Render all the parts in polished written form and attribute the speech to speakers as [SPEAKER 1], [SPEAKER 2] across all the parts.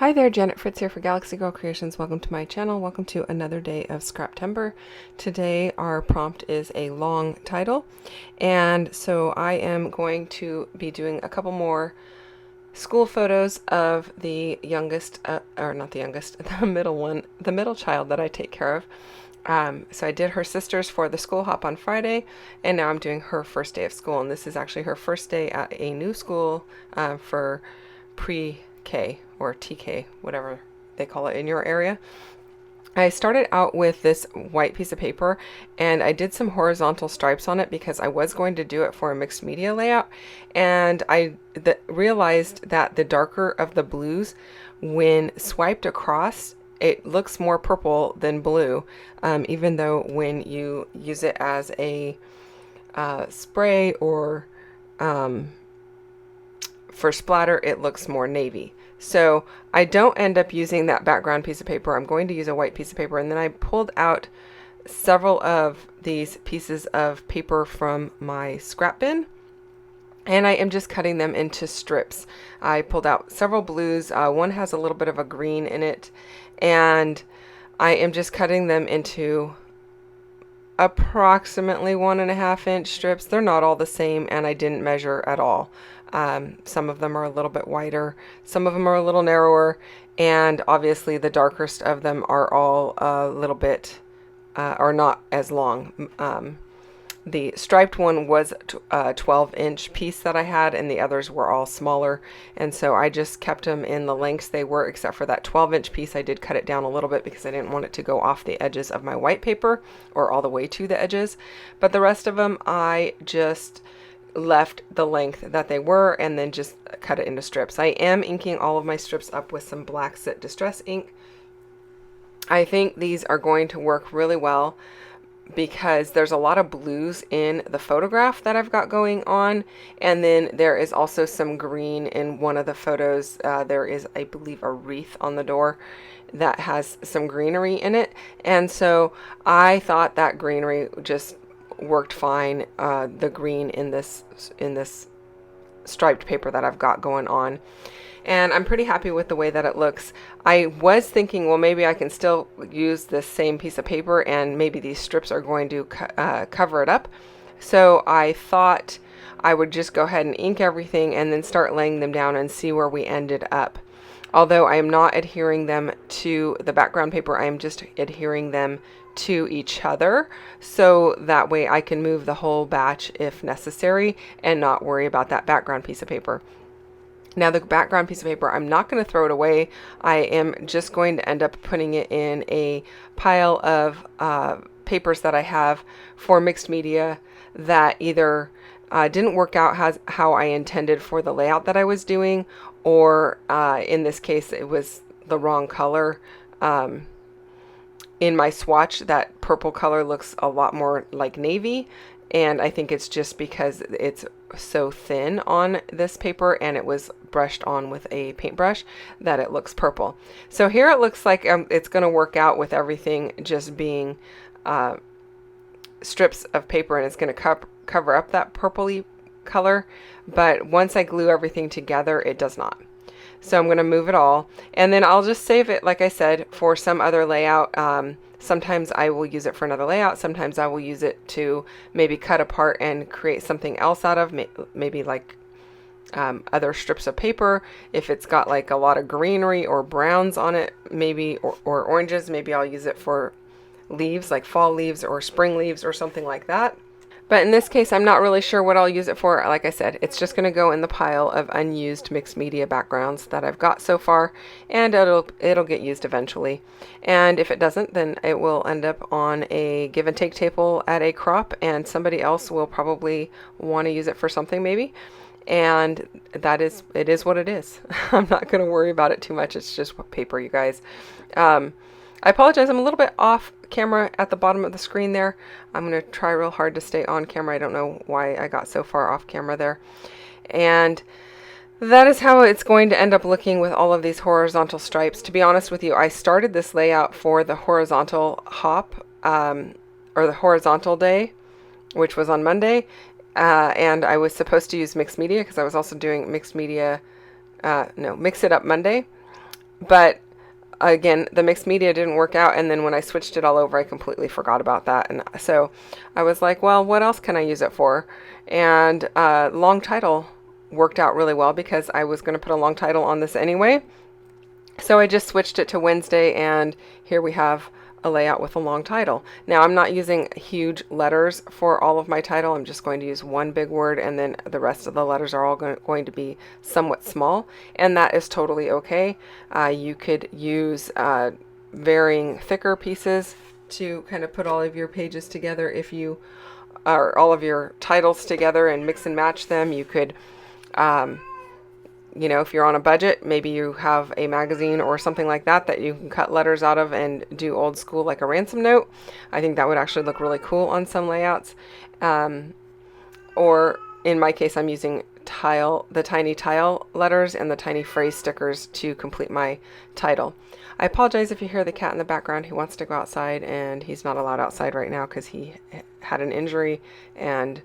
[SPEAKER 1] Hi there, Janet Fritz here for Galaxy Girl Creations. Welcome to my channel. Welcome to another day of Scraptember. Today our prompt is a long title, and so I am going to be doing a couple more school photos of the youngest, or not the youngest, the middle one, the middle child that I take care of. So I did her sisters for the school hop on Friday, and now I'm doing her first day of school, and this is actually her first day at a new school for pre-K or TK, whatever they call it in your area. I started out with this white piece of paper and I did some horizontal stripes on it because I was going to do it for a mixed media layout, and I realized that the darker of the blues, when swiped across, it looks more purple than blue, even though when you use it as a spray or for splatter, it looks more navy. So I don't end up using that background piece of paper. I'm going to use a white piece of paper, and then I pulled out several of these pieces of paper from my scrap bin, and I am just cutting them into strips. I pulled out several blues. One has a little bit of a green in it, and I am just cutting them into approximately 1.5-inch strips. They're not all the same, and I didn't measure at all. Some of them are a little bit wider, some of them are a little narrower, and obviously the darkest of them are all a little bit, or not as long. The striped one was a 12-inch piece that I had, and the others were all smaller, and so I just kept them in the lengths they were, except for that 12-inch piece. I did cut it down a little bit because I didn't want it to go off the edges of my white paper or all the way to the edges, but the rest of them I just left the length that they were and then just cut it into strips. I am inking all of my strips up with some Black Sit Distress ink. I think these are going to work really well because there's a lot of blues in the photograph that I've got going on, and then there is also some green in one of the photos. There is, I believe, a wreath on the door that has some greenery in it, and so I thought that greenery just worked fine, the green in this striped paper that I've got going on, and I'm pretty happy with the way that it looks. I was thinking, well, maybe I can still use this same piece of paper and maybe these strips are going to cover it up, so I thought I would just go ahead and ink everything and then start laying them down and see where we ended up. Although I am not adhering them to the background paper, I am just adhering them to each other, so that way I can move the whole batch if necessary and not worry about that background piece of paper. Now, the background piece of paper, I'm not going to throw it away. I am just going to end up putting it in a pile of papers that I have for mixed media that either didn't work out how I intended for the layout that I was doing, or in this case it was the wrong color. In my swatch, that purple color looks a lot more like navy, and I think it's just because it's so thin on this paper and it was brushed on with a paintbrush that it looks purple. So here it looks like it's going to work out with everything just being strips of paper, and it's going to cover up that purpley color, but once I glue everything together, it does not. So I'm going to move it all, and then I'll just save it, like I said, for some other layout. Sometimes I will use it for another layout. Sometimes I will use it to maybe cut apart and create something else out of, maybe like other strips of paper. If it's got like a lot of greenery or browns on it, maybe, or oranges, maybe I'll use it for leaves, like fall leaves or spring leaves or something like that. But in this case, I'm not really sure what I'll use it for. Like I said, it's just going to go in the pile of unused mixed media backgrounds that I've got so far, and it'll get used eventually. And if it doesn't, then it will end up on a give and take table at a crop, and somebody else will probably want to use it for something maybe. And it is what it is. I'm not going to worry about it too much. It's just paper, you guys. I apologize, I'm a little bit off camera at the bottom of the screen there. I'm going to try real hard to stay on camera. I don't know why I got so far off camera there. And that is how it's going to end up looking with all of these horizontal stripes. To be honest with you, I started this layout for the horizontal hop, or the horizontal day, which was on Monday. And I was supposed to use mixed media because I was also doing mixed media, Mix It Up Monday. But again, the mixed media didn't work out, and then when I switched it all over, I completely forgot about that. And so I was like, well, what else can I use it for? And long title worked out really well because I was going to put a long title on this anyway. So I just switched it to Wednesday, and here we have a layout with a long title. Now I'm not using huge letters for all of my title. I'm just going to use one big word, and then the rest of the letters are all going to be somewhat small, and that is totally okay. You could use varying thicker pieces to kind of put all of your pages together, if you or all of your titles together and mix and match them. You could you know, if you're on a budget, maybe you have a magazine or something like that that you can cut letters out of and do old school like a ransom note. I think that would actually look really cool on some layouts. Or in my case, I'm using the tiny tile letters and the tiny phrase stickers to complete my title. I apologize if you hear the cat in the background. He wants to go outside, and he's not allowed outside right now because he had an injury, and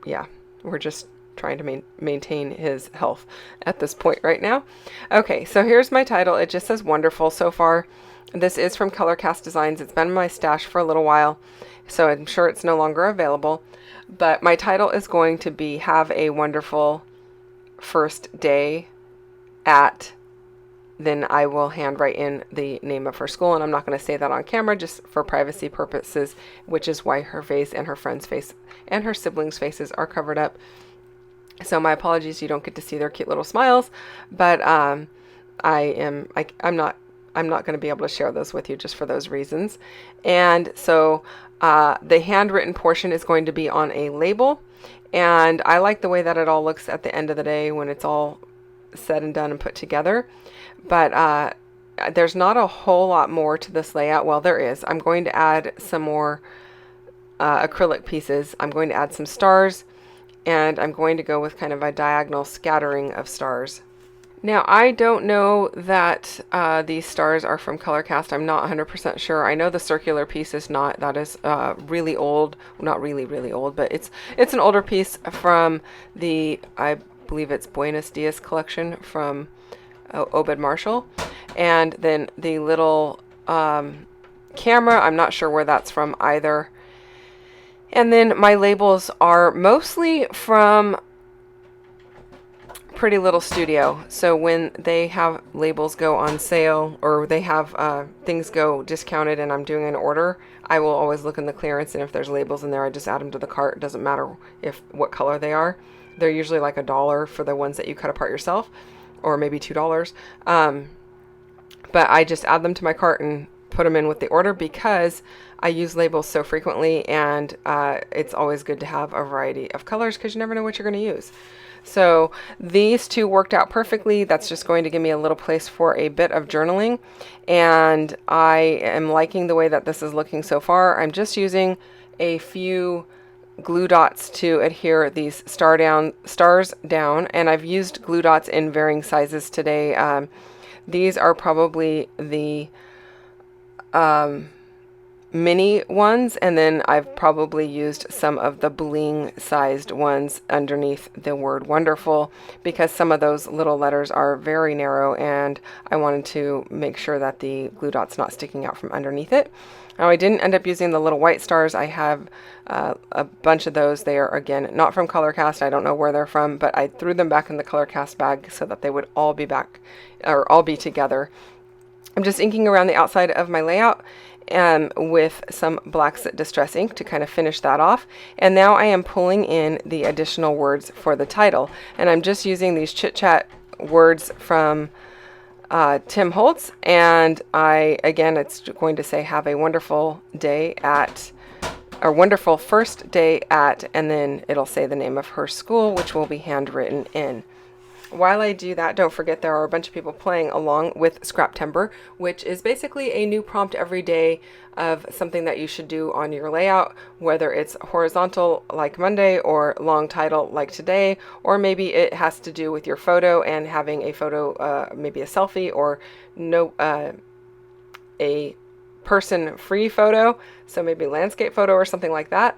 [SPEAKER 1] yeah, we're just trying to maintain his health at this point right now. Okay, so here's my title. It just says wonderful so far. This is from Colorcast Designs. It's been in my stash for a little while, so I'm sure it's no longer available. But my title is going to be Have a Wonderful First Day at, then I will handwrite in the name of her school, and I'm not going to say that on camera just for privacy purposes, which is why her face and her friend's face and her siblings' faces are covered up. So my apologies, you don't get to see their cute little smiles, but I'm not going to be able to share those with you just for those reasons. And so the handwritten portion is going to be on a label, and I like the way that it all looks at the end of the day when it's all said and done and put together. But there's not a whole lot more to this layout. Well, there is. I'm going to add some more acrylic pieces. I'm going to add some stars, and I'm going to go with kind of a diagonal scattering of stars. Now, I don't know that these stars are from Colorcast. I'm not 100% sure. I know the circular piece is not. That is really old. Not really, really old, but it's an older piece from the, I believe it's Buenos Dias collection from Obed Marshall. And then the little camera, I'm not sure where that's from either. And then my labels are mostly from Pretty Little Studio. So when they have labels go on sale, or they have things go discounted and I'm doing an order, I will always look in the clearance, and if there's labels in there, I just add them to the cart. It doesn't matter what color they are. They're usually like $1 for the ones that you cut apart yourself, or maybe $2. But I just add them to my cart and put them in with the order because I use labels so frequently, and it's always good to have a variety of colors because you never know what you're going to use. So these two worked out perfectly. That's just going to give me a little place for a bit of journaling, and I am liking the way that this is looking so far. I'm just using a few glue dots to adhere these stars down, and I've used glue dots in varying sizes today. These are probably the mini ones, and then I've probably used some of the bling sized ones underneath the word wonderful because some of those little letters are very narrow, and I wanted to make sure that the glue dot's not sticking out from underneath it. Now, I didn't end up using the little white stars. I have a bunch of those. They are, again, not from Colorcast. I don't know where they're from, but I threw them back in the Colorcast bag so that they would all be back, or all be together. I'm just inking around the outside of my layout with some Black Sit Distress ink to kind of finish that off. And now I am pulling in the additional words for the title. And I'm just using these Chit Chat words from Tim Holtz. And it's going to say, have a wonderful day at, or wonderful first day at, and then it'll say the name of her school, which will be handwritten in. While I do that, don't forget there are a bunch of people playing along with Scraptember, which is basically a new prompt every day of something that you should do on your layout, whether it's horizontal like Monday or long title like today, or maybe it has to do with your photo and having a photo, maybe a selfie or a person-free photo, so maybe landscape photo or something like that.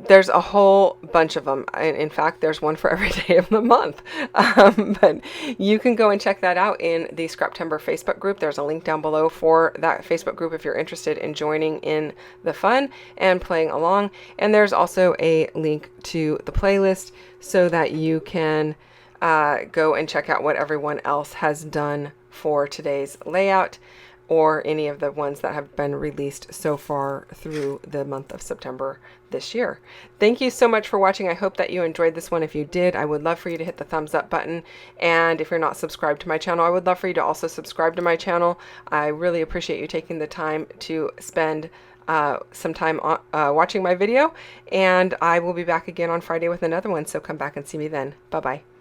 [SPEAKER 1] There's a whole bunch of them. In fact, there's one for every day of the month. But you can go and check that out in the Scraptember Facebook group. There's a link down below for that Facebook group if you're interested in joining in the fun and playing along. And there's also a link to the playlist so that you can go and check out what everyone else has done for today's layout, or any of the ones that have been released so far through the month of September this year. Thank you so much for watching. I hope that you enjoyed this one. If you did, I would love for you to hit the thumbs up button. And if you're not subscribed to my channel, I would love for you to also subscribe to my channel. I really appreciate you taking the time to spend some time watching my video. And I will be back again on Friday with another one, so come back and see me then. Bye-bye.